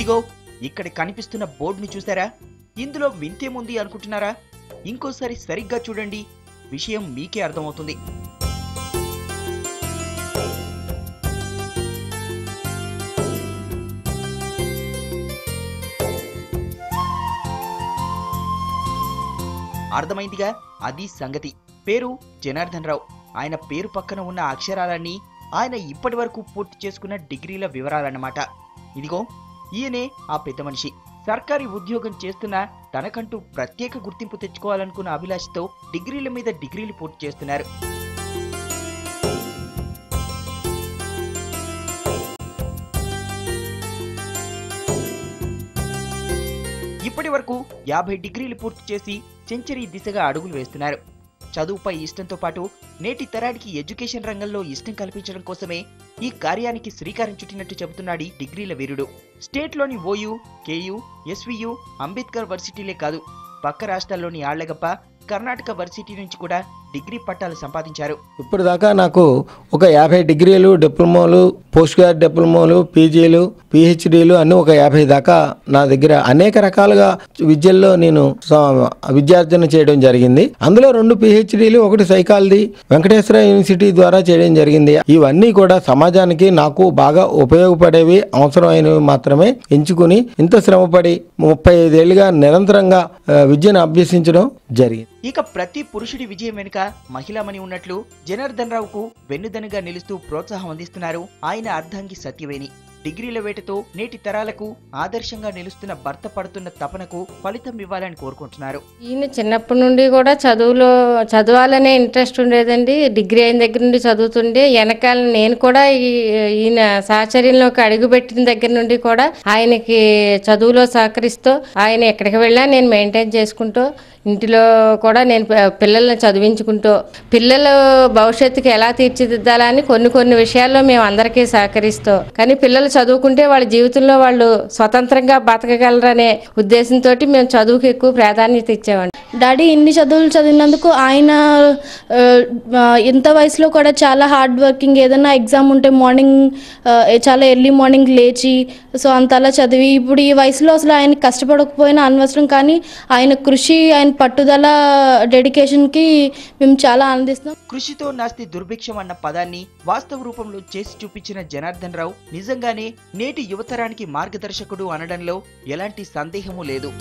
ఇదిగో ఇక్కడ కనిపిస్తున్న బోర్డుని చూసారా? ఇందులో వింతేముంది అనుకుంటున్నారా? ఇంకోసారి సరిగ్గా చూడండి, విషయం మీకే అర్థమవుతుంది. అర్థమైందిగా, అది సంగతి. పేరు జనార్దన్ రావు. ఆయన పేరు పక్కన ఉన్న అక్షరాలన్నీ ఆయన ఇప్పటి వరకు పూర్తి చేసుకున్న డిగ్రీల వివరాలన్నమాట. ఇదిగో ఈయనే ఆ పెద్ద మనిషి. సర్కారీ ఉద్యోగం చేస్తున్నా తనకంటూ ప్రత్యేక గుర్తింపు తెచ్చుకోవాలనుకున్న అభిలాషతో డిగ్రీల మీద డిగ్రీలు పూర్తి చేస్తున్నారు. ఇప్పటి వరకు 50 డిగ్రీలు పూర్తి చేసి సెంచరీ దిశగా అడుగులు వేస్తున్నారు. చదువుపై ఇష్టంతో పాటు నేటి తరానికి ఎడ్యుకేషన్ రంగంలో ఇష్టం కల్పించడం కోసమే ఈ కార్యానికి శ్రీకారం చుట్టినట్టు చెబుతున్నాడు డిగ్రీల వీరుడు. స్టేట్లోని ఓయూ, కేయూ, ఎస్వీయూ, అంబేద్కర్ వర్సిటీలే కాదు, పక్క రాష్ట్రాల్లోని ఆళ్లగప్ప, కర్ణాటక వర్సిటీ నుంచి కూడా డిగ్రీ పట్టాలు సంపాదించారు. ఇప్పటిదాకా నాకు ఒక 50 డిగ్రీలు, డిప్లొమాలు, పోస్ట్ గ్రాడ్యుయేట్ డిప్లొమాలు, పీజీలు, పిహెచ్డీలు అన్నీ ఒక 50 దాకా నా దగ్గర అనేక రకాలుగా విద్యల్లో నేను విద్యార్జన చేయడం జరిగింది. అందులో 2 పిహెచ్డీలు, 1 సైకాలజీ వెంకటేశ్వర యూనివర్సిటీ ద్వారా చేయడం జరిగింది. ఇవన్నీ కూడా సమాజానికి నాకు బాగా ఉపయోగపడేవి, అవసరమైనవి మాత్రమే ఎంచుకుని ఇంత శ్రమపడి 35 ఏళ్లుగా నిరంతరంగా విద్యను అభ్యసించడం జరిగింది. ఇక ప్రతి పురుషుడి విజయం వెనుక మహిళామణి ఉన్నట్లు జనార్దన్ రావుకు వెన్నుదనుగా నిలుస్తూ ప్రోత్సాహం అందిస్తున్నారు ఆయన అర్ధాంగి సత్యవేణి. డిగ్రీల వేటతో నేటి తరాలకు ఆదర్శంగా నిలుస్తున్న భర్త పడుతున్న తపనకు ఫలితం ఇవ్వాలని కోరుకుంటున్నారు. ఈయన చిన్నప్పటి నుండి కూడా చదవాలనే ఇంట్రెస్ట్ ఉండేదండి. డిగ్రీ అయిన దగ్గర నుండి చదువుతుండే, వెనకాల నేను కూడా ఈయన సాహచర్యంలోకి అడుగుపెట్టిన దగ్గర నుండి కూడా ఆయనకి చదువులో సహకరిస్తూ, ఆయన ఎక్కడికి వెళ్ళినా నేను మెయింటైన్ చేసుకుంటూ, ఇంటిలో కూడా నేను పిల్లల్ని చదివించుకుంటూ, పిల్లల భవిష్యత్తుకి ఎలా తీర్చిదిద్దాలని కొన్ని విషయాల్లో మేము అందరికీ సహకరిస్తూ, కానీ పిల్లలు చదువుకుంటే వాళ్ళ జీవితంలో వాళ్ళు స్వతంత్రంగా బతకగలరనే ఉద్దేశంతో మేము చదువుకి ఎక్కువ ప్రాధాన్యత ఇచ్చామండి. డాడీ ఇన్ని చదువులు చదివినందుకు ఆయన ఇంత వయసులో కూడా చాలా హార్డ్ వర్కింగ్. ఏదైనా ఎగ్జామ్ ఉంటే మార్నింగ్ చాలా ఎర్లీ మార్నింగ్ లేచి అంతలా చదివి, ఇప్పుడు ఈ వయసులో అసలు ఆయన కష్టపడకపోయినా అనవసరం, కానీ ఆయన కృషి, ఆయన పట్టుదల, డెడికేషన్కి మేము చాలా ఆనందిస్తున్నాం. కృషితో నాస్తి దుర్భిక్షం అన్న పదాన్ని వాస్తవ రూపంలో చేసి చూపించిన జనార్దన్ రావు నిజంగానే నేటి యువతరానికి మార్గదర్శకుడు అనడంలో ఎలాంటి సందేహమూ లేదు.